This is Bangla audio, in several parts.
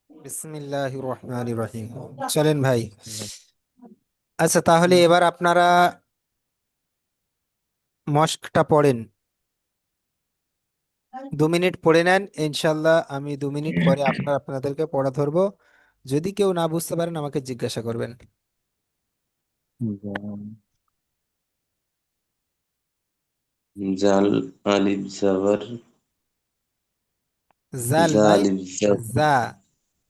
বিসমিল্লাহির রহমানির রহিম। চলেন ভাই। হুম। আচ্ছা, তাহলে এবার আপনারা মস্কটা পড়েন। 2 মিনিট পড়ে নেন, ইনশাল্লাহ আমি 2 মিনিট পরে আপনাদেরকে পড়া ধরবো। যদি কেউ না বুঝতে পারেন আমাকে জিজ্ঞাসা করবেন। জাল, আলিফ জাবার, জাল নয়, জালিফ জাবার, জা।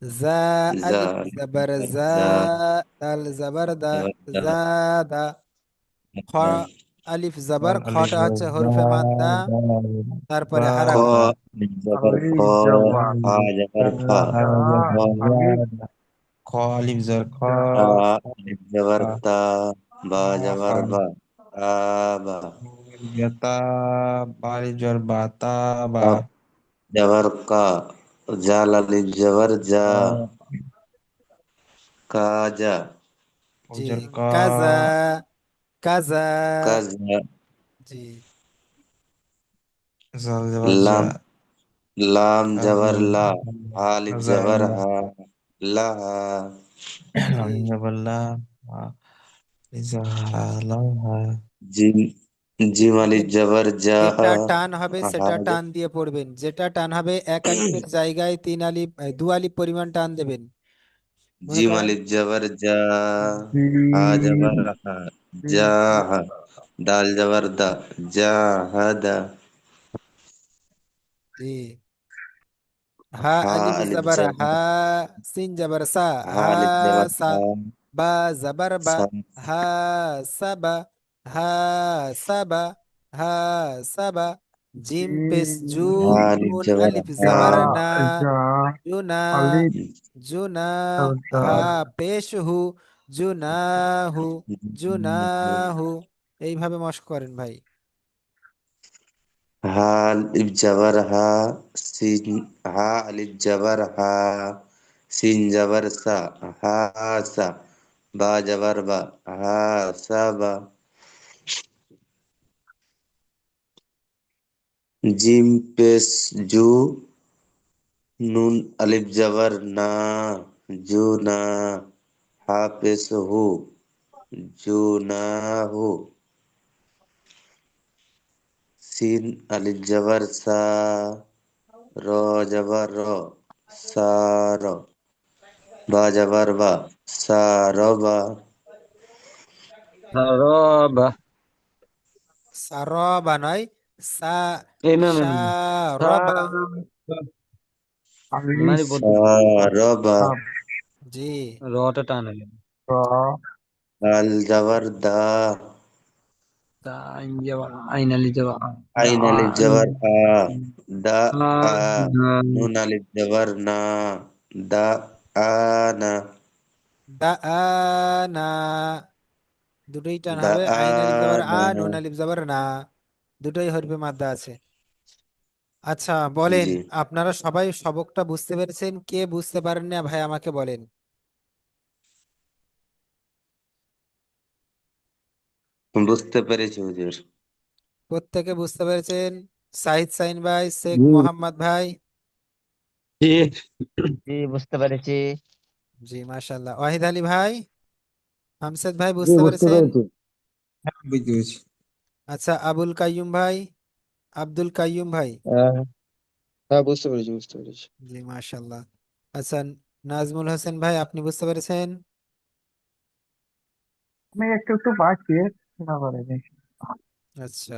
জা আলিফ জাল, জবর জা, জা, দাল জবর দা, জাবার, দা, জা দা। খ দা, আলিফ জবর, দাল আলিফ খটা জবর হচ্ছে দা, হরফে মাদ্দা, দাল তারপরে দা, খ, হারাকা। আলিফ জাবার খ, আলিফ জবর হা জাবার খা, দা, আলিফ খ আলিফ জবর খ, তা, আলিফ জাবার তা, তা, বা হা জাবার বা, তা, বা, তা, বা আলিফ জবর বা, তা বা, কাফ জাবার কা, জাল আলিফ জাবার যা, ক কাজা, জি। জবর ক, কাজা, কাজা। কাজা, জি। জাল জবর জা, লাম, লাম কাজা, জাবার লা, আলিফ কাজা, জাবার লা, হা, লাহা, জি। আলিফ জবর লা, হা, ইজা, হা, লা, হা, জিম, জিম আলিফ দেখেন, জাবার যা, যেটা টান হবে হা, সেটা টান দিয়ে পড়বেন, যেটা টান হবে এক আলিফের জায়গায় 3 আলিফ 2 আলিফ পরিমাণ টান দেবেন। মনে জিম করেন। আলিফ জাবার যা, হা জিম, জাবার হা, যা, জিম, হা, দাল জাবার দা, যা, হা, দা, জি। হা হা আলিফ আলিফ জবর হা, জাবার, সিন জবর সা, হা হা আলিফ জাবার সা। হা, বা জবর বা, সা, হা সাবা, হা সাবা, হা সাবা। জিম পেশ জু, হা আলিফ নুন জাবার আলিফ হা, জা, জবর না, জা, জুনা, আলিফ জুনা। জবর জা, হা পেশ হু, জুনাহু, জুনাহু। এইভাবে মস্ক করেন ভাই। হা আলিফ জাবার হা, সিন, হা আলিফ জাবার হা, সিন জাবার সা, হা সা, বা জাবার বা, হা সা বা, জিম পেশ জু, নুন আলিফ জাবার না, জু না, হা পেশ হু, জু না হু, সিন আলিফ জাবার সা, র জাবার র, সা র, বা জাবার বা, সা র বা, সারাবা। সারবা নয়, সা, এই না না সা না না। রবা। সারাবা। আলিফ মানে সা বলতেছি র বা, সাব জি। রটা টান হয়ে র, আল জাবার দা, তা আইন যাবা আইন আলি যাবা দা আইন আলিফ আইন জাবার আ, দা আ আ, না নুন আলিফ জাবার না, দা আ না, দা না, দুটোই টান দা হবে। আ আইন আলিফ জবর আ, না, নুন আলিফ জবর না। দুটোই হরফে মাদ্দা আছে। আচ্ছা বলেন, জি আপনারা সবাই সবকটা বুঝতে পেরেছেন? কে বুঝতে পারেন না ভাই আমাকে বলেন। বুঝতে পেরেছি হুজুর। প্রত্যেকে বুঝতে পেরেছেন? সাহিদ সাইন ভাই, শেখ জি মোহাম্মদ ভাই। জি জি, বুঝতে পেরেছি। জি মাশাল্লাহ। ওয়াহিদ আলী ভাই, হামসেদ ভাই জি বুঝতে বুঝতে পেরেছেন? পেরেছি। হ্যাঁ বুঝতে পেরেছি। আচ্ছা, আবুল কাইয়ুম ভাই, আব্দুল কাইয়ুম ভাই। হ্যাঁ হ্যাঁ, বুঝতে পেরেছি বুঝতে পেরেছি। জি মাশাল্লাহ। আচ্ছা, নাজমুল হোসেন ভাই আপনি বুঝতে পেরেছেন? আমি একটু একটু পাচ্ছি, শোনা করে বেশি। আচ্ছা,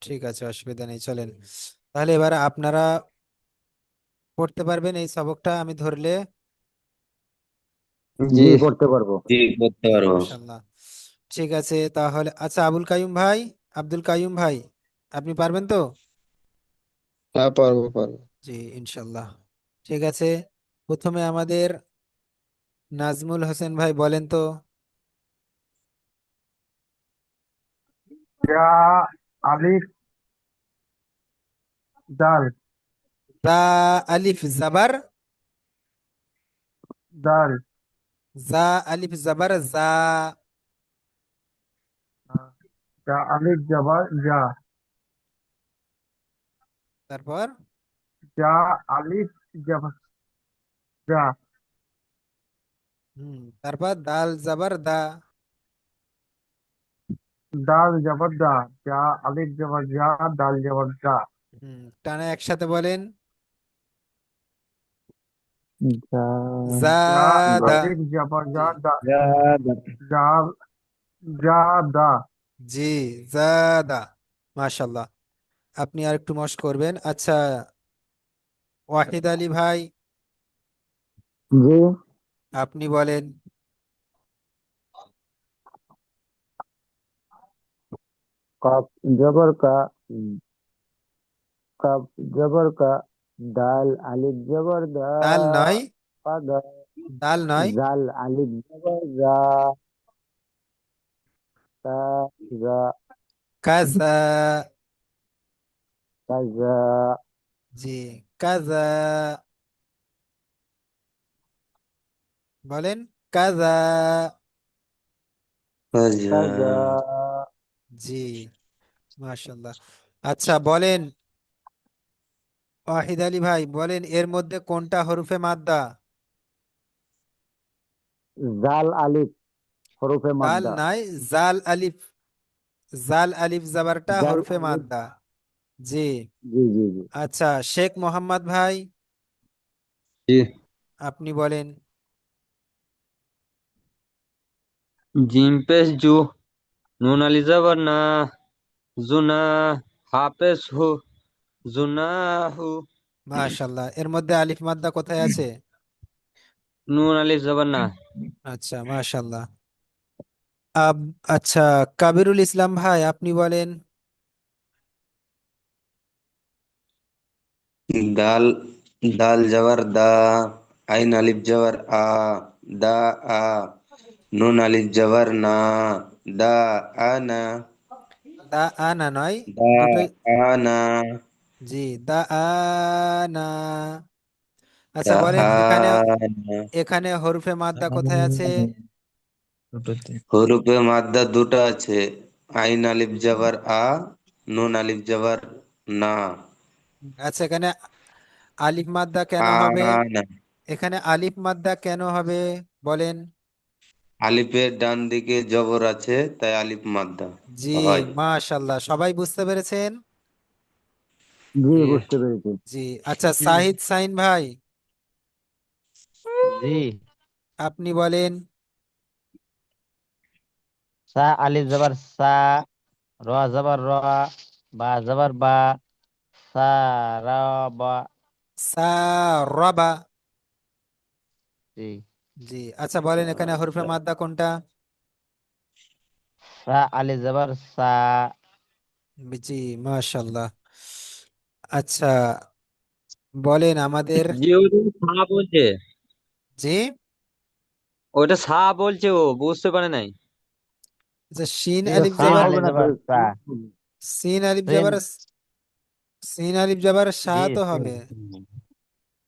ঠিক আছে, অসুবিধা নেই, চলেন। তাহলে এবার আপনারা পড়তে পারবেন এই সবকটা আমি ধরলে? জি পড়তে পারবো। জি করতে জি পারবো। মাশাল্লাহ। ঠিক আছে তাহলে, আচ্ছা আবুল কাইয়ুম ভাই, আব্দুল কাইয়ুম ভাই, আপনি পারবেন তো? হ্যাঁ পারবো পারবো। জি ইনশাল্লাহ। ঠিক আছে, প্রথমে আমাদের নাজমুল হোসেন ভাই বলেন তো। যা আলিফ দাল, তা আলিফ জাবার, দাল, জা আলিফ জাবার জা। যা আলিফ জবর যা, তারপর যা আলিফ জবর যা, তারপর দাল জাবার দা। দাল জবর দা, যা আলিফ জবর যা, দাল জবর দা। টানা একসাথে বলেন। যা যা জাদা। আলিফ জবর জি যা, দা যা যা যা দা। জি জাদা। মাশাল্লাহ। আপনি আর একটু মশ করবেন। আচ্ছা, ওয়াহিদ আলী ভাই, জি আপনি বলেন। কফ জবর কা, কফ জবর কা, দাল আলিফ জবর দা, দাল নয়, কাদা, দাল নয়। জাল আলিফ জবর যা, তা যা, কাজা। কাজা, জি কাজা। বলেন কাজা। কাজা। কাজা, জি মাশাল্লাহ। আচ্ছা বলেন, ওয়াহিদ আলী ভাই বলেন, এর মধ্যে কোনটা হরফে মাদ্দা? জাল আলিফ হরফে দাল মাদ্দা, নাই, জাল আলিফ। জাল আলিফ জাবারটা জাল হরফে আলিফ, মাদ্দা। জি। জি জি জি। আচ্ছা, শেখ মোহাম্মদ ভাই, জি। আপনি বলেন। জিম পেশ জু, নুন আলি জবর না, জুনা, হাফেজ হু, জুনাহু। মাশাল্লাহ, এর মধ্যে আলিফ মাদ্দা কোথায় আছে? নুন আলি জবর না। আচ্ছা মাশাল্লাহ। আব আচ্ছা, কাবিরুল ইসলাম ভাই, আপনি বলেন। দাল, দাল জবর দা, আইন আলিফ জবর আ, দা আ, নুন আলিফ জবর না, দা আনা, দা আনা নয়, দা দুটোই। আনা, জি দা আনা। আচ্ছা বলেন, এখানে দাহানা। এখানে হরফে মাদ্দা কোথায় আছে? দুটোতে। হরুপে মাদ্দা দুটো আছে, আইন আলিফ জবর আ, নুন আলিফ জবর না, আচ্ছা, এখানে আলিফ মাদ্দা কেন হবে? আনা। এখানে আলিফ মাদ্দা কেন হবে বলেন। আলিফের ডান দিকে জবর আছে, তাই আলিফ মাদ্দা জি হয়। মাশাল্লাহ, সবাই বুঝতে পেরেছেন। জি জি। বুঝতে পেরেছি। জি। আচ্ছা, সাহিদ সাইন ভাই, জি। আপনি বলেন। সা আলিফ জবর সা, র জবর র, বা জবর বা, সা রা বা। সারাবা। জি। জি। আচ্ছা বলেন, এখানে হরফে মাদ্দা কোনটা? সা আলিফ জবর সা। জি মাশাল্লাহ। আচ্ছা বলেন আমাদের। জি, ওটা সা বলছে। জি। ওটা সা বলছে, ও বুঝতে পারে নাই। আচ্ছা, শিন জি আলিফ সা জবর, আলিফ জবর সা। সিন আলিফ সেন। জবর, সিন আলিফ জবর শাহ জি তো সেন। হবে,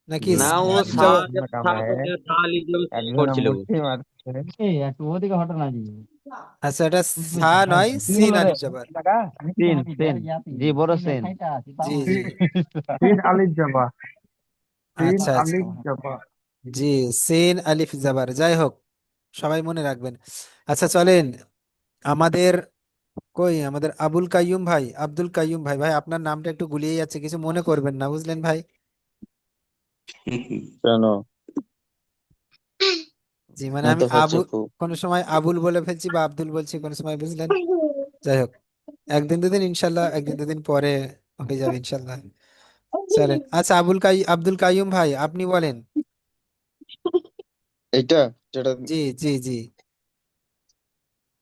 নাকি না, সিন ও আলিফ সা জবর? সা বলছে, সা লিখে একজনে করছিল ও। মুঠি মারছে। এই একটু ওদিকে হটো না জি। আচ্ছা, এটা সা নয়, সিন আলিফ জবর। তিন তিন। জি বড় সেন। জি জি। তিন আলিফ জবা, তিন আচ্ছা আচ্ছা। আলিফ জবা। জি, সিন আলিফ জবর, যাই হোক, সবাই মনে রাখবেন। আচ্ছা চলেন, আমাদের কই আমাদের আবুল কাইয়ুম ভাই, আব্দুল কাইয়ুম ভাই, ভাই আপনার নামটা একটু গুলিয়ে যাচ্ছে, কিছু মনে করবেন না, বুঝলেন ভাই। কেন? জি মানে এত আমি হচ্ছে আবু, খুব। কোনো সময় আবুল বলে ফেলছি বা আব্দুল বলছি কোনো সময়, বুঝলেন। যাই হোক, একদিন দুদিন ইনশাল্লাহ, একদিন দুদিন পরে হয়ে যাবে ইনশাল্লাহ। চলেন, আচ্ছা আব্দুল কাইয়ুম ভাই, আপনি বলেন। এটা যেটা জি জি জি।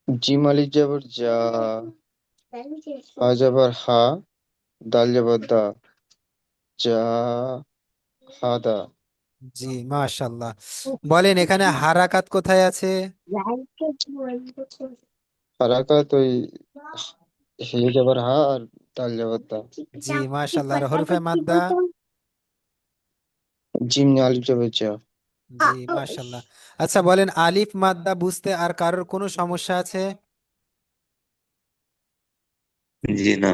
জিম আলিফ জবর যা, হা জবর হা, দাল জবর দা, যা হাদা। জি মাশাল্লাহ। বলেন, এখানে হারাকাত কোথায় আছে? হারাকাত ওই হে জবর হা আর দাল জবর দা। জি মাশাল্লাহ। আর হরফে মাদ্দা? জিম আলিফ জবর যা। জি মাশাল্লাহ। আচ্ছা বলেন, আলিফ মাদ্দা বুঝতে আর কারোর কোনো সমস্যা আছে? জি না।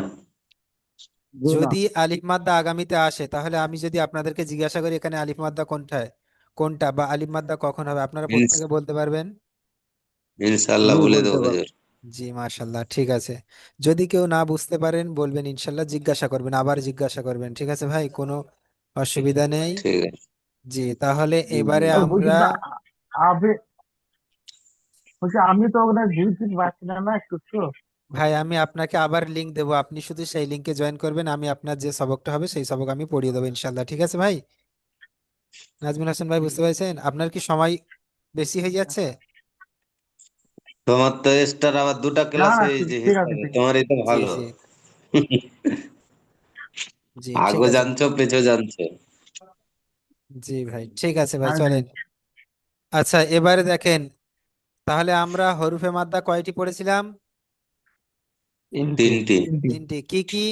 জি না। যদি আলিফ মাদ্দা আগামীতে আসে, তাহলে আমি যদি আপনাদেরকে জিজ্ঞাসা করি এখানে আলিফ মাদ্দা কোনটায়, কোনটা, বা আলিফ মাদ্দা কখন হবে, আপনারা ইনস প্রত্যেকে বলতে পারবেন? ইনশাল্লাহ আমি বলে বলতে দেবো পারবো। হুজুর। জি, মাশাল্লাহ, ঠিক আছে। যদি কেউ না বুঝতে পারেন বলবেন ইনশাল্লাহ, জিজ্ঞাসা করবেন, আবার জিজ্ঞাসা করবেন, ঠিক আছে ভাই, কোনো অসুবিধা নেই। ঠিক আছে। জি, তাহলে জি জি এবারে বলছি আমরা, না, আমি বলছি আমি তো ওখানে বুঝতে পারছি না, না একটু একটু। ভাই আমি আপনাকে আবার লিংক দেবো, আপনি শুধু সেই লিংকে জয়েন করবেন, আমি আপনার যে সবকটা হবে সেই সবক আমি পড়িয়ে দেবো ইনশাল্লাহ, ঠিক আছে ভাই? নাজমুল হাসান ভাই, বুঝতে পেরেছেন? আপনার কি সময় বেশি হয়ে যাচ্ছে? তোমার তো এক্সট্রা আবার দুটা না ক্লাস না, এই ঠিক যে ঠিক আছে, হিসাবে ঠিক আছে। তোমারই তো জি ভালো। জি জি, ঠিক আগো আছে। জানছো পেছো জানছো। জি ভাই, ঠিক আছে ভাই, হ্যাঁ হ্যাঁ। চলেন। আচ্ছা, এবারে দেখেন, তাহলে আমরা হরফে মাদ্দা কয়টি পড়েছিলাম? তিনটি। তিনটি। তিনটি। তিনটি, কি কি?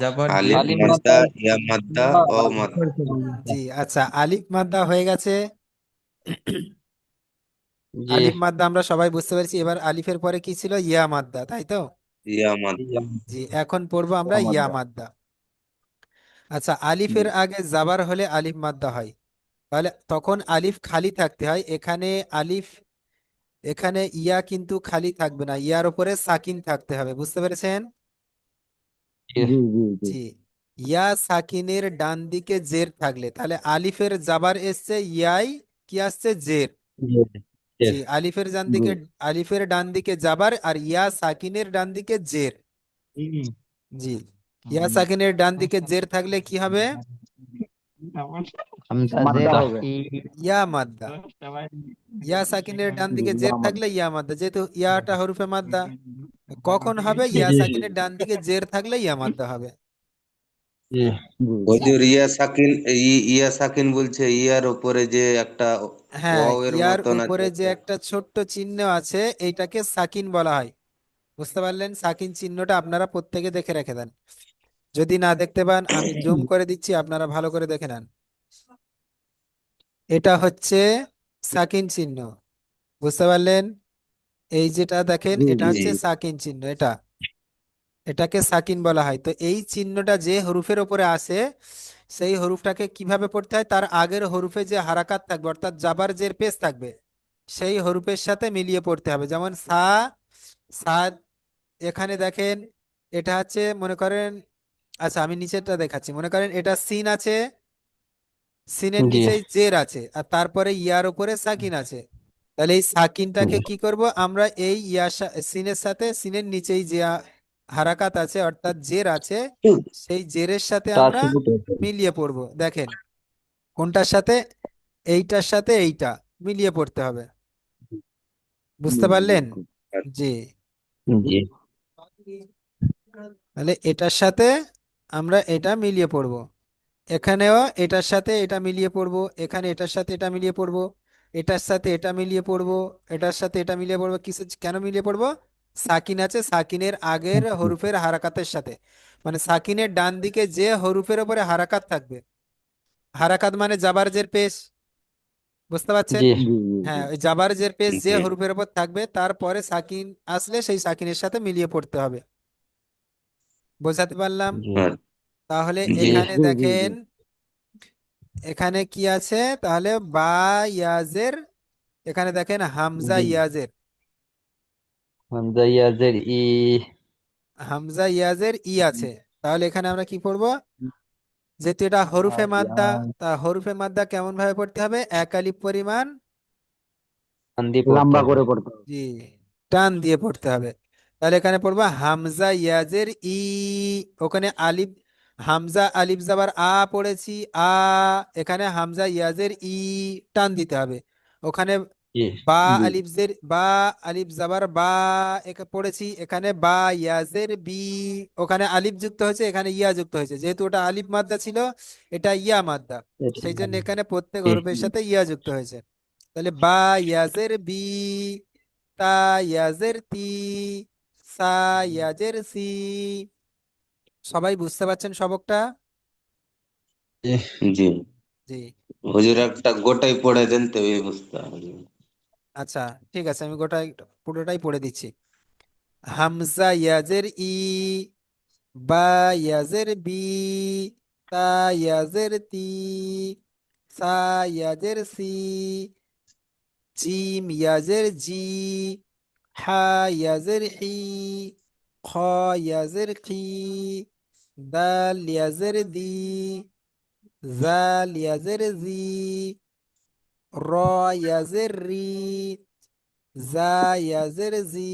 জবর আলিফ আলিম মাদ্দা, মাদ্দা, ইয়া মাদ্দা, ও মাদ্দা। Sorry, sorry. জি, আচ্ছা, আলিফ মাদ্দা হয়ে গেছে। জি আলিফ মাদ্দা আমরা সবাই বুঝতে পেরেছি, এবার আলিফের পরে কি ছিল? ইয়া মাদ্দা, তাই তো? ইয়া মাদ্দা। জি, এখন পড়বো আমরা ইয়া মাদ্দা। আচ্ছা, আলিফের আগে জাবার হলে আলিফ মাদ্দা হয়, তাহলে তখন আলিফ খালি থাকতে হয়। এখানে আলিফ, এখানে ইয়া কিন্তু খালি থাকবে না, ইয়ার উপরে সাকিন থাকতে হবে, বুঝতে পেরেছেন? জি জি জি জি জি, ইয়া সাকিনের ডান দিকে জের থাকলে, তাহলে আলিফের জাবার এসছে, ইয়াই কি আসছে? জের। জি জি জি, আলিফের ডান জি দিকে, আলিফের ডান দিকে জাবার, আর ইয়া সাকিনের ডান দিকে জের। জি, ইয়া সাকিনের ডান দিকে জের থাকলে কি হবে? হামজা মাদ্দা জের হবে। ই। ইয়া মাদ্দা। ইয়া সাকিনের ডান দিকে জের ইয়া থাকলে মাদ্দা। ইয়া মাদ্দা, যেহেতু ইয়াটা হরফে মাদ্দা, কখন হবে? জি ইয়া জি সাকিনের ডান দিকে জের থাকলে ইয়া মাদ্দা হবে। জি জি জি, হুজুর ইয়া সাকিন, ইয়া সাকিন বলছে ইয়ার উপরে যে একটা হ্যাঁ, ওয়াও এর ইয়ার মতন আছে উপরে যে একটা। একটা ছোট্ট চিহ্ন আছে, এইটাকে সাকিন বলা হয়, বুঝতে পারলেন? সাকিন চিহ্নটা আপনারা প্রত্যেকে দেখে রেখে দেন, যদি না দেখতে পান আমি জুম করে দিচ্ছি, আপনারা ভালো করে দেখে নেন। এটা হচ্ছে সাকিন চিহ্ন, বুঝতে পারলেন? এই যেটা দেখেন, জি এটা জি জি। হচ্ছে সাকিন চিহ্ন, এটাকে সাকিন বলা হয়। তো এই চিহ্নটা যে হরফের উপরে আসে, সেই হরফটাকে কিভাবে পড়তে হয়? তার আগের হরফে যে হারাকাত থাকবে, অর্থাৎ জাবার জের পেশ থাকবে, সেই হরফের সাথে মিলিয়ে পড়তে হবে। যেমন সা, সাদ, এখানে দেখেন, এটা হচ্ছে, মনে করেন, আচ্ছা আমি নিচেরটা দেখাচ্ছি, মনে করেন এটা সিন আছে, সিনের জি নিচেই জের আছে, আর তারপরে ইয়ার উপরে সাকিন আছে। তাহলে এই সাকিনটাকে কি করব আমরা? এই সিনের সাথে, সিনের নিচেই যে হারাকাত আছে অর্থাৎ জের আছে, সেই জেরের সাথে তার আমরা শুরুতে মিলিয়ে পড়ব। দেখেন, কোনটার সাথে? এইটার সাথে এইটা মিলিয়ে পড়তে হবে, জি বুঝতে জি পারলেন? জি জি, জি তাহলে এটার সাথে আমরা এটা মিলিয়ে পড়ব, এখানেও এটার সাথে এটা মিলিয়ে পড়বো, এখানে এটার সাথে এটা মিলিয়ে পড়বো, এটার সাথে এটা মিলিয়ে পড়বো, এটার সাথে এটা মিলিয়ে পড়বো। কিসে, কেন মিলিয়ে পড়বো? সাকিন আছে, সাকিনের আগের হরফের হারাকাতের সাথে, মানে সাকিনের ডান দিকে যে হরফের উপরে হারাকাত থাকবে, হারাকাত মানে জাবার জের পেশ, বুঝতে পারছেন? জি জি জি জি হ্যাঁ, ওই জাবার জের পেশ যে জি। হরফের উপর থাকবে, তারপরে সাকিন আসলে সেই সাকিনের সাথে মিলিয়ে পড়তে হবে, বোঝাতে পারলাম? জি তাহলে জি এখানে জি জি জি দেখেন, এখানে কি আছে তাহলে? বা ইয়াজের, এখানে দেখেন হামজা জি ইয়াজের, হামজা ইয়াজের ই। হামজা ইয়াজের ই আছে। তাহলে এখানে আমরা কি পড়বো? যেহেতু এটা হরফে মাদ্দা, তা হরফে মাদ্দা কেমন ভাবে পড়তে হবে? এক আলিফ পরিমাণ, টান দিয়ে পড়তে লম্বা হবে। করে পড়তে হবে। জি, টান দিয়ে পড়তে হবে। তাহলে এখানে পড়বো হামজা ইয়াজের ই, ওখানে আলিফ, হামজা আলিফ জাবার আ পড়েছি, আ, এখানে হামজা ইয়াজের ই, টান দিতে হবে। ওখানে জি বা জি আলিফ জের বা, আলিফ জাবার বা, একে পড়েছি, এখানে বা ইয়াজের বি, ওখানে আলিফ যুক্ত হয়েছে, এখানে ইয়া যুক্ত হয়েছে, যেহেতু ওটা আলিফ মাদ্দা ছিল, এটা ইয়া মাদ্দা, এটা সেই জন্য এখানে প্রত্যেক জি হরফের সাথে ইয়া যুক্ত হয়েছে। তাহলে বা ইয়াজের বি, তা ইয়াজের তি, সা ইয়াজের সি। সবাই বুঝতে পারছেন সবকটা? জি জি। জি, হুজুর একটা গোটাই পড়ে দেন তো এই বুঝতে হবে। আচ্ছা, ঠিক আছে, আমি গোটাই পুরোটাই পড়ে দিচ্ছি। হামজা ইয়াজের ই, বা ইয়াজের বি, তা ইয়াজের তি, সা ইয়াজের সি, জিম ইয়াজের জি, হা ইয়াজের হি, খ ইয়াজের খি, দাল ইয়াজের দি, জাল ইয়াজের জি, র ইয়াজের রি, জা ইয়াজের জি,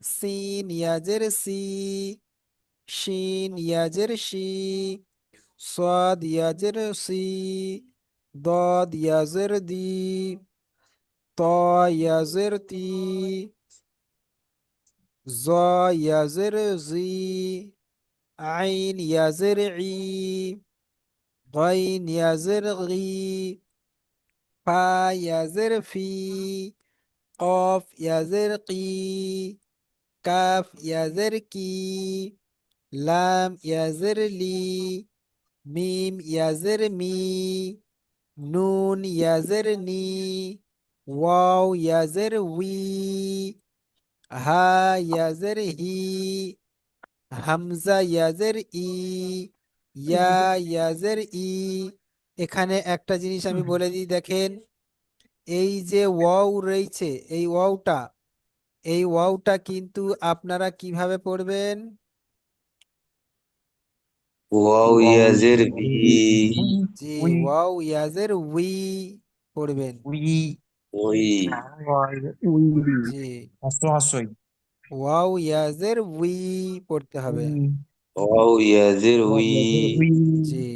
সিন ইয়াজের সি, শিন ইয়াজের শি, صاد ইয়াজের সি, দদ ইয়াজের দি, ত ইয়াজের তি, জ ইয়াজের জি, আইন ইয়াজের ই, গাইন ইয়াজের গি, ফা ইয়াজের ফি, কফ ইয়াজের কি, কাফ ইয়াজের কি, লাম ইয়াজের লি, মিম ইয়াজের মি, নুন ইয়াজের নি, ওয়াও ইয়াজের উই, হা ইয়াজের হি, হামজা ইয়াজের ই, ইয়া ইয়াজের ই। এখানে একটা জিনিস আমি বলে দিই, দেখেন এই যে ওয়াও রয়েছে, এই ওয়াওটা কিন্তু আপনারা কিভাবে পড়বেন? ওয়াও ইয়াজের ভি, জি, উই ওয়াও ইয়াজের উই পড়বেন। উই ওই, উই জি, হাসো হাসোই ওয়াও ইয়াজের উই পড়তে হবে। উই ওয়াও ইয়াজের উই। উই জি,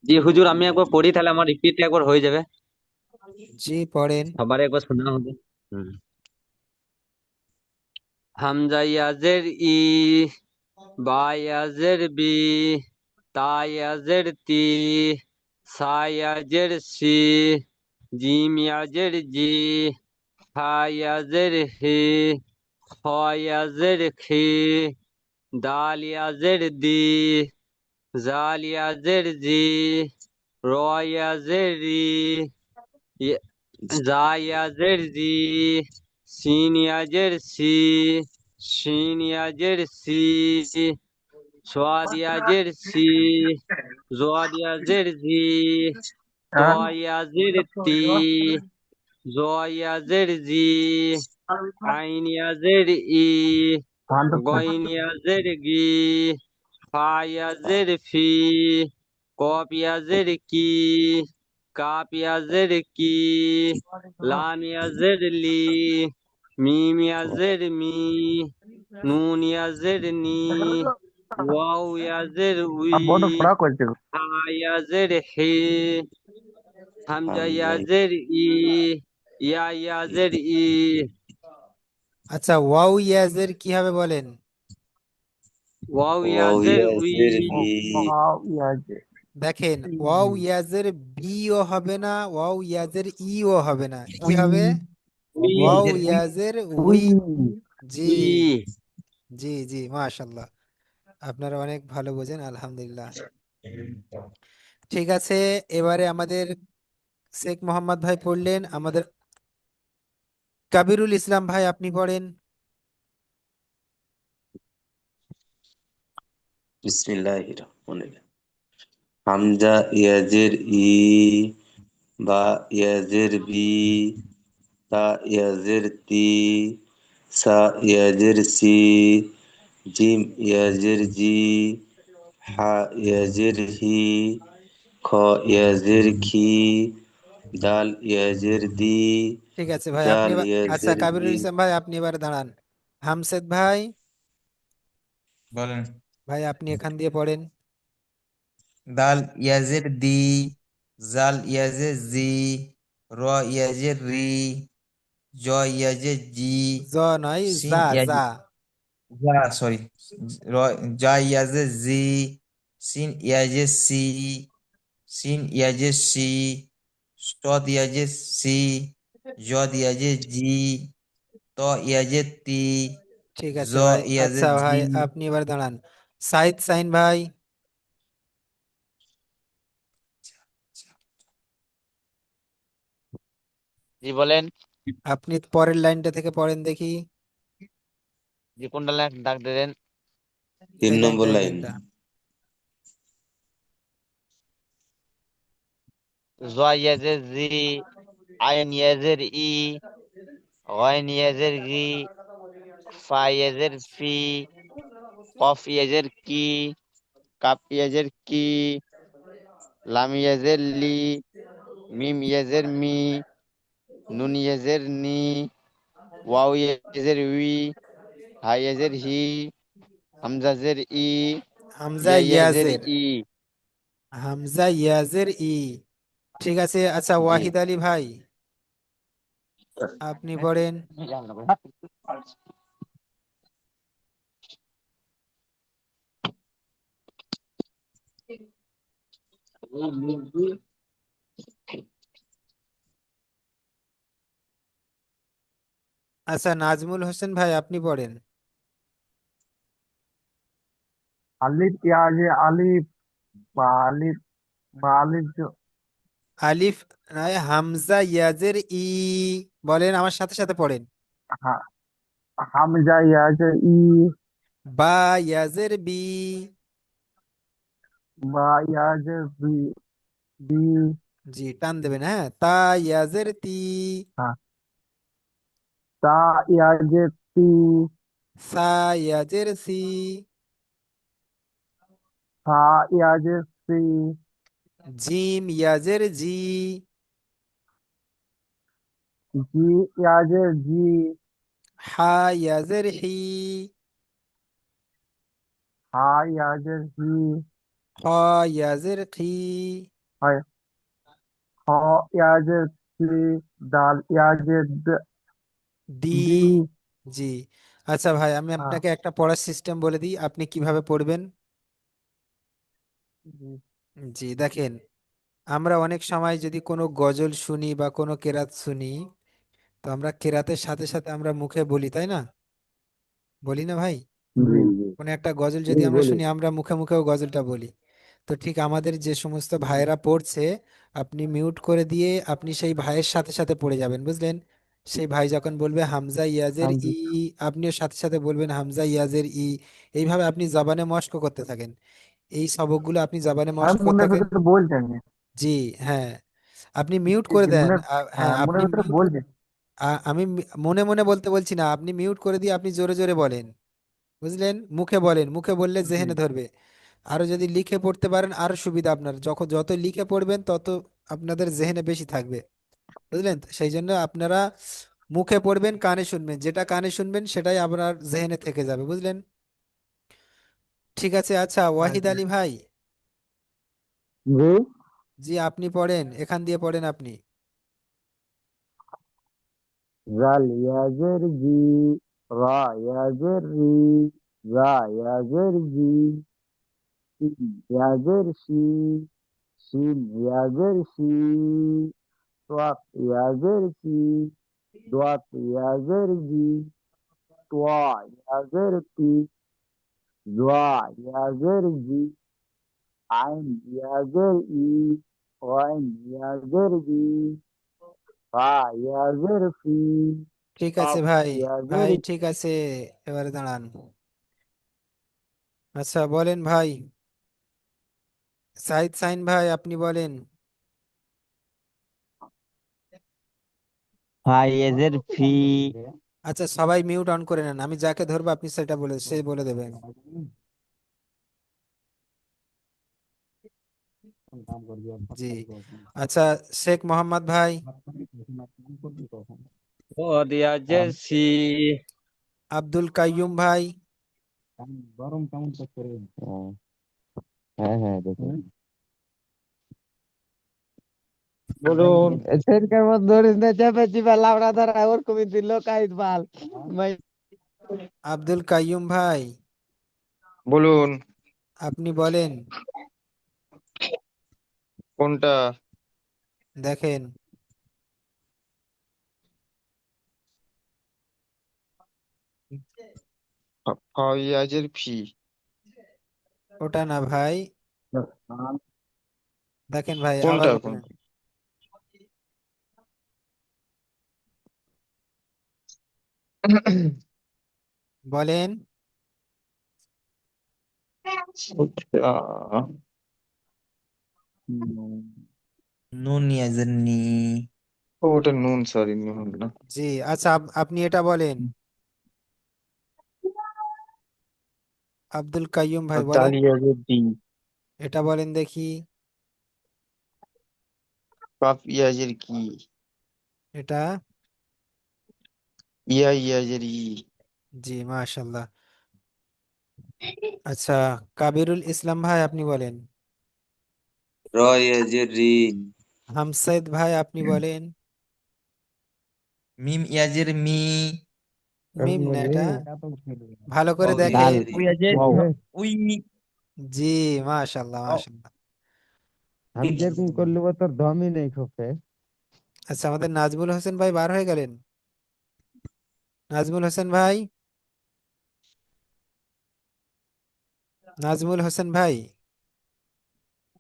জি হুজুর, আমি একবার পড়ি, তাহলে আমার রিপিট একবার হয়ে যাবে, জি পড়েন। সবার একবার শোনা হবে। হুম। হামজা ইয়াজের ই, বা ইয়াজের বি, তা ইয়াজের তি, সা ইয়াজের সি, জিম ইয়াজের জি, হা ইয়াজের হি, খ ইয়াজের খি, দাল ইয়াজের দি, জাল ইয়াজের জি, র ইয়াজের রি, ইয়া- জা ইয়াজের জি, সিন ইয়াজের সি, শিন ইয়াজের সি, সোয়াদ ইয়াজের সি, জোয়াদ ইয়াজের জি, ত ইয়াজের তি, জ ইয়াজের জি, আইন ইয়াজের ই, গইন ইয়াজের গি, ফা ইয়াজের ফি, কফ ইয়াজের কি, কাপ ইয়াজের কি, লাম ইয়াজের লি, মিম ইয়াজের মি, নুন ইয়াজের নি, ওয়াও ইয়াজের উই, বড় ফ্রক হয়েছে হা ইয়াজের হি, হামজা হামজা ইয়াজের ই, ইয়া ইয়াজের ই। আচ্ছা, ওয়াও ইয়াজের কি হবে বলেন? ওয়াও ওয়াও ইয়াজের উই, ইয়াজের ভি, ইয়াজে দেখেন ওয়াও ইয়াজের বিও হবে না, ওয়াও ইয়াজের ইও হবে না, কি উই হবে? উই, ওয়াও ইয়াজের উই ইয়াজের উই উই। জি, উই। জি, জি, মাশাল্লাহ, আপনারা অনেক ভালো বোঝেন, আলহামদুলিল্লাহ। ঠিক আছে, এবারে আমাদের শেখ মোহাম্মদ ভাই পড়লেন, আমাদের কাবিরুল ইসলাম ভাই আপনি পড়েন। বিসমিল্লাহির রহমানির রহিম। হামজা ইয়াজের ই, বা ইয়াজের বি, তা ইয়াজের তি, সা ইয়াজের সি, জিম ইয়াজের জি, হা ইয়াজের হি, খ ইয়াজের খি, দাল ইয়াজের দি, ঠিক আছে ভাই, আপনি জাল আচ্ছা ইয়াজের কাবিরুল জি। ইসলাম ভাই আপনি এবার দাঁড়ান। হামসেদ ভাই, বলেন। ভাই আপনি এখান দিয়ে পড়েন। দাল ইয়াজের দি, জাল ইয়াজের জি, র ইয়াজের রি, জ ইয়াজের জি, জ নয়, সিন যা যা। ইয়াজের যা সরি র জা ইয়াজের জি, সিন ইয়াজের সি, সিন ইয়াজের সি, সদ ইয়াজের সি, জদ ইয়াজের জি, ত ইয়াজের তি, ঠিক জ আছে ভাই, আচ্ছা ইয়াজের জি। ভাই আপনি এবার দাঁড়ান। সাইদ সাইন ভাই, জি বলেন। আপনি পরের লাইনটা থেকে পড়েন দেখি। জি কোনটা লাইন ডাক দেন? 3 এই লাইনটা, নম্বর এই লাইন। লাইনটা। জয় ইয়াজের জি, আইন ইয়াজের ই, গইন ইয়াজের গি, ফা ইয়াজের ফি, কফ ইয়াজের কি, কাপ ইয়াজের কি, লাম ইয়াজের লি, মিম ইয়াজের মি, নুন ইয়াজের নি, ওয়াও ইয়াজের উই, হা ইয়াজের হি, হামজাজের ই, হামজা ইয়া ইয়াজের ইয়াজের, ই। হামজা ইয়াজের ই। ঠিক আছে, আচ্ছা জি। ওয়াহিদ আলী ভাই আপনি পড়েন। আচ্ছা নাজমুল হোসেন ভাই আপনি পড়েন। আলিফ ইয়াজে আলিফ, বা আলিফ, বা আলিফ আলিফ নয়, হামজা ইয়াজের ই। বলেন, আমার সাথে সাথে পড়েন। হামজা ইয়াজে ই, বা ইয়াজের বি। বা ইয়াজে বি, বি, জি, টান দেবেন, হ্যাঁ। তা ইয়াজের তি। হ্যাঁ, তা ইয়াজে তি, সা ইয়াজের সি। সা ইয়াজে সি, জিম ইয়াজের জি। জি ইয়াজে জি, হা ইয়াজের হি। হা ইয়াজে হি, খ ইয়াজের খি। হয়, খ ইয়াজে সি, দাল ইয়াজে দি। দি, জি। আচ্ছা ভাই, আমি হ্যাঁ, আপনাকে একটা পড়ার সিস্টেম বলে দিই, আপনি কিভাবে পড়বেন। জি, জি দেখেন, আমরা অনেক সময় যদি কোনো গজল শুনি বা কোনো কেরাত শুনি, তো আমরা কেরাতের সাথে সাথে আমরা মুখে বলি, তাই না? বলি না ভাই? জি, কোনো একটা গজল যদি আমরা শুনি, আমরা মুখে মুখেও গজলটা বলি। তো ঠিক আমাদের যে সমস্ত ভাইয়েরা পড়ছে, আপনি মিউট করে দিয়ে আপনি সেই ভাইয়ের সাথে সাথে পড়ে যাবেন, বুঝলেন? সেই ভাই যখন বলবে হামজা ইয়াজের হ্যাঁ, জি। ই, আপনিও সাথে সাথে বলবেন হামজা ইয়াজের ই। এইভাবে আপনি জবানে মশক করতে থাকেন। এই সবকগুলো আপনি জবানে আমি মশক করতে মনের থাকেন। ভিতরে বলছেন। জি, হ্যাঁ। আপনি মিউট জি, করে জি, দেন, মনের, হ্যাঁ হ্যাঁ, আপনি মনের ভিতরে মিউট। বলছেন। আমি মনে মনে বলতে বলছি না, আপনি মিউট করে দিয়ে আপনি জোরে জোরে বলেন, বুঝলেন? মুখে বলেন, মুখে বললে জি, জেহেনে ধরবে। আরো যদি লিখে পড়তে পারেন আরো সুবিধা আপনার, যখন যত লিখে পড়বেন তত আপনাদের জেহেনে বেশি থাকবে, বুঝলেন? তো সেই জন্য আপনারা মুখে পড়বেন, কানে শুনবেন, যেটা কানে শুনবেন সেটাই আপনার জেহেনে থেকে যাবে, বুঝলেন? ঠিক আছে, আচ্ছা হ্যাঁ, ওয়াহিদ জি, আলী ভাই, জি, জি আপনি পড়েন, এখান দিয়ে পড়েন আপনি। জাল ইয়াজের জি, রা ইয়াজের রি, জা ইয়াজের জি, সিন ইয়াজের সি, শিন ইয়াজের সি, তোয়াত ইয়াজের সি, দোয়াত ইয়াজের জি, তোয়া ইয়াজের তি, জোয়া ইয়াজের জি, আইন ইয়াজের ই, ওয়াইন ইয়াজের বি, ফা ইয়াজের ফি, ঠিক আছে কাফ ভাই, ইয়াজের ভাই ঠিক আছে, এবারে দাঁড়ান। আচ্ছা বলেন ভাই, সাইদ সাইন ভাই আপনি বলেন। ফা ইয়াজের ফি, আচ্ছা সবাই মিউট অন করে নেন, আমি যাকে ধরবো আপনি সেটা বলে, সে বলে দেবেন। জি। আচ্ছা, শেখ মোহাম্মদ ভাই। পদ ইয়াজের সি। আব্দুল কাইয়ুম ভাই। হ্যাঁ হ্যাঁ দেখুন। বলুন। সেনকার মধ্যে ধরিস না, চেপে চিপে লাউড়া ধরা ওর কমি দিল কাইত বাল। আব্দুল কাইয়ুম ভাই বলুন। আপনি বলেন। কোনটা? দেখেন, ফাইয়াজের ফি। ওটা না ভাই। দেখেন ভাই, আবার কোনটা বলেন। কোনটা? বলেন। আহ, নুন ইয়াজের নি। ও, ওটা নুন, সরি, নুন না। জি। আচ্ছা, আপনি এটা বলেন, আব্দুল কাইয়ুম ভাই আর বলেন, দাল ইয়াজের ডি। এটা বলেন দেখি। কাফ ইয়াজের কি? এটা। ইয়া ইয়াজের ই। জি, মাশাল্লাহ। আচ্ছা, কাবিরুল ইসলাম ভাই আপনি বলেন। র ইয়াজের রি। হামসাইদ ভাই আপনি বলেন। মিম ইয়াজের মি। মিম না এটা, ভালো করে অ দাল। দেখেন। ইয়াজের ই। উই ইয়াজের ওয়াও। উই। জি, মাশাল্লাহ ও, মাশাল্লাহ। हम যেরকম করলে তোর দমই নেই খোপে। আচ্ছা, আমাদের নাজমুল হোসেন ভাই বার হয়ে গেলেন। নাজমুল হোসেন ভাই, নাজমুল হোসেন ভাই।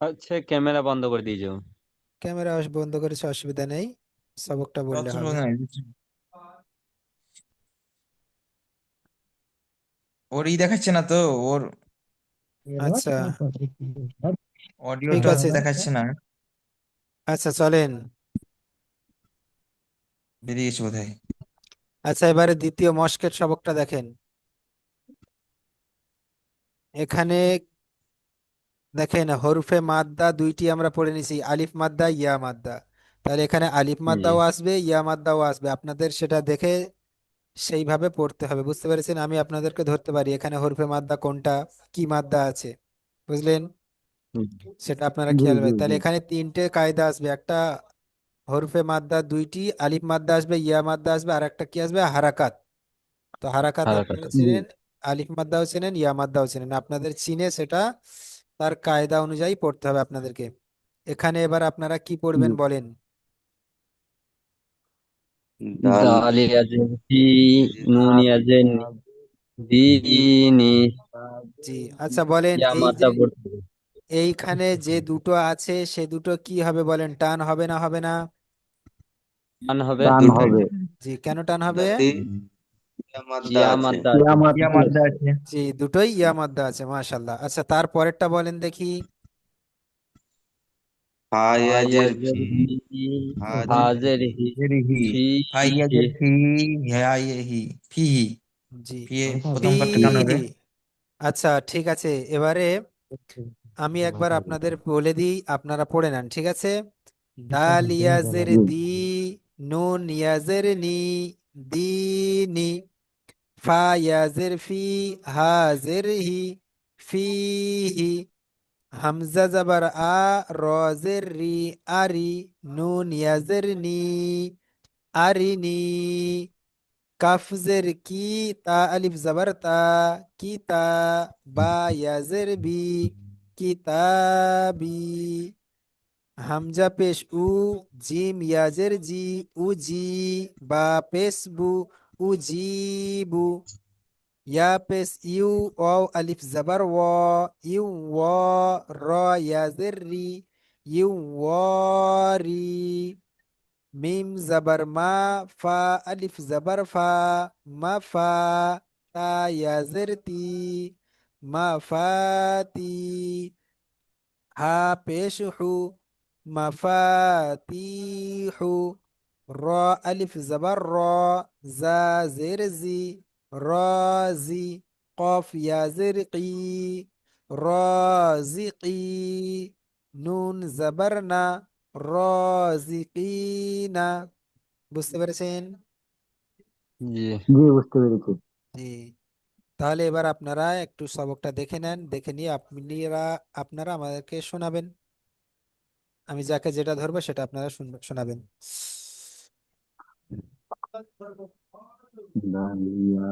আচ্ছা, ক্যামেরা বন্ধ করে দিয়েছো? ক্যামেরা বন্ধ করেছে, অসুবিধা নেই, সবকটা বললে যত হবে। ওর ই দেখাচ্ছে না তো, ওর আচ্ছা, ঠিক অডিওটা আছে। দেখাচ্ছে না। আচ্ছা চলেন। বেরিয়ে গেছে বোধহয়। আচ্ছা, এবারে দ্বিতীয় মস্কের সবকটা দেখেন। এখানে দেখেন, হরফে মাদ্দা দুইটি আমরা পড়ে নিছি, আলিফ মাদ্দা, ইয়া মাদ্দা। তাহলে এখানে আলিফ জি। মাদ্দাও আসবে, ইয়া মাদ্দাও আসবে, আপনাদের সেটা দেখে সেইভাবে পড়তে হবে, বুঝতে পেরেছেন? আমি আপনাদেরকে ধরতে পারি এখানে হরফে মাদ্দা কোনটা, কি মাদ্দা আছে, বুঝলেন? হুম। সেটা আপনারা জি খেয়াল জি রাখবেন। তাহলে জি। এখানে তিনটে কায়দা আসবে, একটা হরফে মাদ্দা দুইটি, আলিফ মাদ্দা আসবে, ইয়া মাদ্দা আসবে, আর একটা কি আসবে, হারাকাত। তো হারাকাত হারাকাত। আপনারা জি। চেনেন, আলিফ মাদ্দাও চেনেন, ইয়া মাদ্দাও চেনেন, আপনাদের চিনে সেটা তার কায়দা অনুযায়ী পড়তে হবে আপনাদেরকে। এখানে এবার আপনারা কি জি। পড়বেন বলেন। দাল দাল ইয়াজের দি, ইয়াজের নুন ইয়াজের নি। দিনি। জি। আচ্ছা বলেন, ইয়া এই যে মাদ্দা পড়তে হবে। এইখানে যে দুটো আছে সে দুটো কি হবে বলেন, টান হবে না হবে না? টান হবে। টান দুটোই হবে। জি, কেন টান হবে? দাঁতে ইয়া মাদ্দা ইয়া আছে। মাদ্দা আছে। কিয়ামত ইয়া মাদ্দা আছে। জি, দুটোই ইয়া মাদ্দা আছে, মাশাল্লাহ। আচ্ছা, তারপরেরটা বলেন দেখি। হা ইয়াজের হায়াজের ফি। হি, হাজের হাজের হি, এর হি। ফি ফাই হি। ইয়াজের ফি। হ্যাঁ ইয়ে হি। ফি হি। জি, ফি এ প্রথম কাটটা টান হবে। ফিহি। আচ্ছা, ঠিক আছে, এবারে আমি একবার আপনাদের বলে দিই, আপনারা পড়ে নেন, ঠিক আছে? দাল ইয়াজের জি। দি, নুন ইয়াজের নি, দিনি। ফা ইয়াজের ফি, হাজের হি, ফিহি। হামজা জাবার আ, র জের রি, আরি। নুন ইয়াজের নি, আরিনি। কাফ জের কি, তা আলিফ জবর তা, কি তা। বা ইয়াজের বি, কিতাবি। হামজা পেশ উ, জিম ইয়াজের জি, উজি। বা পেশ বু, উজিবু। ইয়া পেশ ইউ, ওয়াও আলিফ জবর ওয়া, ইউ ওয়া। র ইয়াজের রি, ইউ ওয়ারি। মিম জবর মা, ফা আলিফ জবর ফা, মাফা। তা ইয়াজের তি, মাফাতি। হা পেশ হু, মাফাতিহু। র আলিফ জবর র, জা জের জি, রাজি। কফ ইয়াজের কি, রাজিকি। নুন জবর না, রাজিকিনা। বুঝতে পেরেছেন? জি। জি, বুঝতে পেরেছি। জি। তাহলে এবার আপনারা একটু সবকটা দেখে নেন, দেখে নিয়ে আপনারা আমাদেরকে শোনাবেন। আমি যাকে যেটা ধরবো সেটা আপনারা শোনাবেন। ডালিয়া।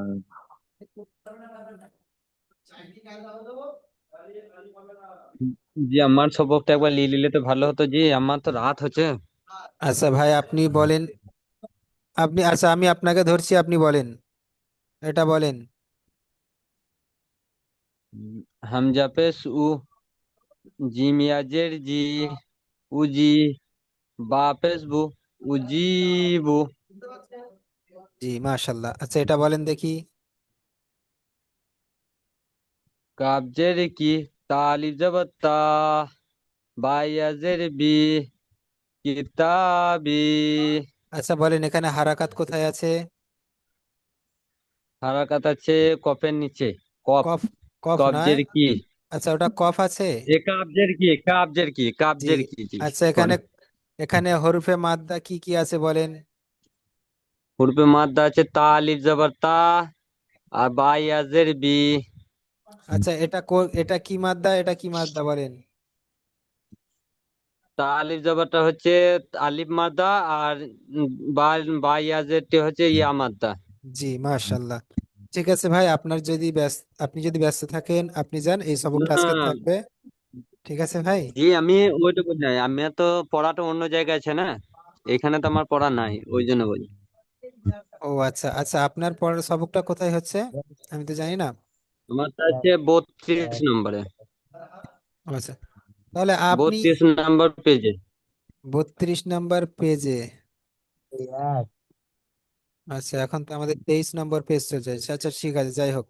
জি, আমার সবকটা একবার নিয়ে নিলে তো ভালো হতো, জি, আমার তো রাত হচ্ছে। আচ্ছা ভাই, আপনি বলেন। আচ্ছা, আমি আপনাকে ধরছি, আপনি বলেন, এটা বলেন। হামজা পেশ উ, জিম ইয়াজের জি, উজি। বা পেশ বু, উজিবু। জি, মাশাল্লাহ। আচ্ছা, এটা বলেন দেখি। কাবজের কি, তালিফ জবর তা, বা ইয়াজের বি, কিতাবি। আচ্ছা বলেন এখানে হারাকাত কোথায় আছে? হারাকাত আছে কফের নিচে। কফ। কফ? কফ নয়। কবজের কি? আচ্ছা ওটা কফ আছে। এ কাবজের কি, কাবজের কি, জি। কাবজের কি, জি। আচ্ছা এখানে পরে এখানে হরফে মাদ্দা কি কি আছে বলেন? হুরফে মাদ্দা আছে তা, আলিফ জবর তা, আর বা ইয়াজের বি। আচ্ছা এটা কি মাদ্দা, এটা কি মাদ্দা বলেন? তা আলিফ জবরটা হচ্ছে আলিফ মাদ্দা, আর উম, বা বা ইয়াজেরটি হচ্ছে ইয়া মাদ্দা। জি মাশাল্লাহ। ঠিক আছে ভাই, আপনি যদি ব্যস্ত থাকেন আপনি যান, এই সবকটা না, আজকে থাকবে। ঠিক আছে ভাই। জি আমি ওইটুকু নাই, আমি তো পড়াটা অন্য জায়গায় আছে না, এখানে তো আমার পড়া নাই, ওই জন্য বলি। ও আচ্ছা আচ্ছা, আপনার পরের সবকটা কোথায় হচ্ছে আমি তো জানি না। আমারটা হচ্ছে 32 নম্বরে। আচ্ছা তাহলে আপনি 32 নম্বর পেজে। 32 নম্বর পেজে। আচ্ছা এখন তো আমাদের 23 নম্বর পেজ চলছে। আচ্ছা ঠিক আছে, যাই হোক।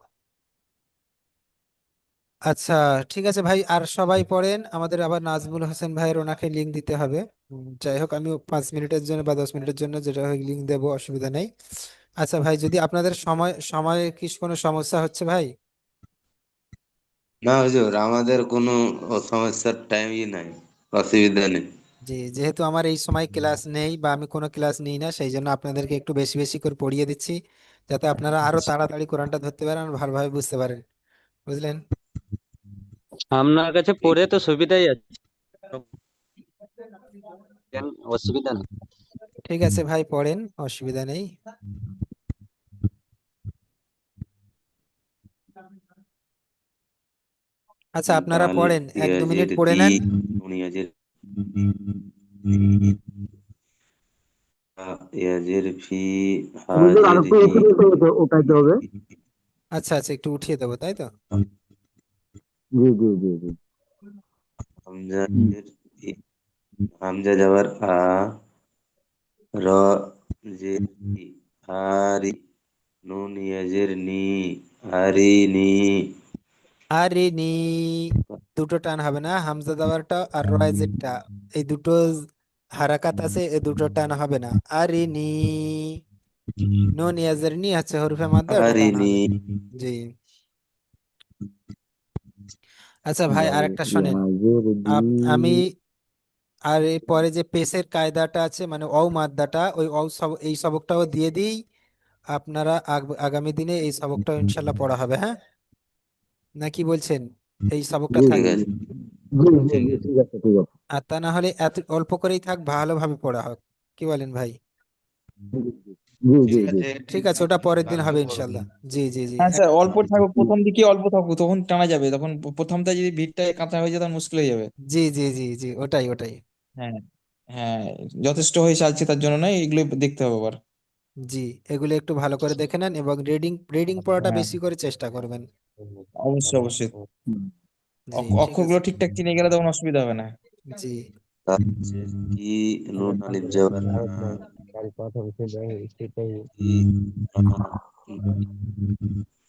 আচ্ছা ঠিক আছে ভাই, আর সবাই পড়েন, আমাদের আবার নাজমুল হোসেন ভাইয়ের ওনাকে লিঙ্ক দিতে হবে। যাই হোক আমি 5 মিনিটের জন্য বা 10 মিনিটের জন্য যেটা হয় লিঙ্ক দেবো, অসুবিধা নেই। আচ্ছা ভাই, যদি আপনাদের সময় সময় কি কোনো সমস্যা হচ্ছে ভাই? না হুজুর, আমাদের কোনো সমস্যার টাইমই নাই, অসুবিধা নেই। জি, যেহেতু আমার এই সময় ক্লাস নেই বা আমি কোনো ক্লাস নিই না, সেই জন্য আপনাদেরকে একটু বেশি বেশি করে পড়িয়ে দিচ্ছি, যাতে আপনারা আরো তাড়াতাড়ি কোরআনটা ধরতে পারেন আর ভালোভাবে বুঝতে পারেন। বুঝলেন? আপনার কাছে পড়ে তো সুবিধাই আছে, কেন অসুবিধা নেই। ঠিক আছে ভাই, পড়েন, অসুবিধা নেই। আচ্ছা আপনারা আলিফ পড়েন, 1-2 মিনিট ইয়াজের পড়ে দি, নেন। নুন ইয়াজের ইয়াজের ফি, হুজুর আর হাজের একটু হি, উপরে উঠাইতে হবে। আচ্ছা আচ্ছা, একটু উঠিয়ে দেবো তাই তো? জি জি জি জি। হামজার ই, হামজা যাবার আ, র জের ই, হারি, নুন ইয়াজের নি, হারিনি। আরে নি, দুটো টান হবে না, হামজা দাবারটা আর রয়েজেরটা, এই দুটো হারাকাত আছে, এই দুটো টান হবে না। আরে নি, নুন ইয়াজের নি আছে হরফে মাদ্দা, ওটা টান হারিনি। হবে। জি। আচ্ছা ভাই আরেকটা শোনেন। ইয়াজের দি। আমি আর এই পরে যে পেশের কায়দাটা আছে, মানে মাদ্দাটা, ওই এই সবকটাও দিয়ে দিই। আপনারা আগামী দিনে এই সবকটাও ইনশাল্লাহ পড়া হবে, হ্যাঁ? না কি বলছেন? এই সবকটা জি থাক। ঠিক আছে, জি জি ঠিক জি, আছে। ঠিক আছে ঠিক আছে। আর তা না হলে এত অল্প করেই থাক, ভালোভাবে পড়া হোক। কি বলেন ভাই? জি জি ঠিক জি। আছে, ঠিক আছে, ওটা পরের দিন কালকে হবে পড়বো। ইনশাল্লাহ। জি জি জি হ্যাঁ স্যার, অল্প থাকুক, প্রথম দিকে অল্প থাকুক, তখন টানা যাবে, তখন প্রথমটা যদি ভিড়টা কাঁচা হয়ে যায় তখন মুশকিল হয়ে যাবে। জি জি জি জি, ওটাই ওটাই। হ্যাঁ হ্যাঁ, যথেষ্ট হয়ে চালছে তার জন্য নয়, এগুলো দেখতে হবে আবার। জি, এগুলো একটু ভালো করে দেখে নেন এবং রিডিং রিডিং পড়াটা হ্যাঁ বেশি করে চেষ্টা করবেন। অবশ্যই অবশ্যই। হুম। জি ঠিক অক্ষরগুলো আছে। ঠিকঠাক চিনে গেলে তখন অসুবিধা হবে না। জি। তাফসীর কি, নুন আলিফ জবর কি,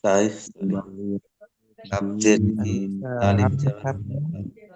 তাইফ, সরি, তাফসীর কি, আলিফ জবর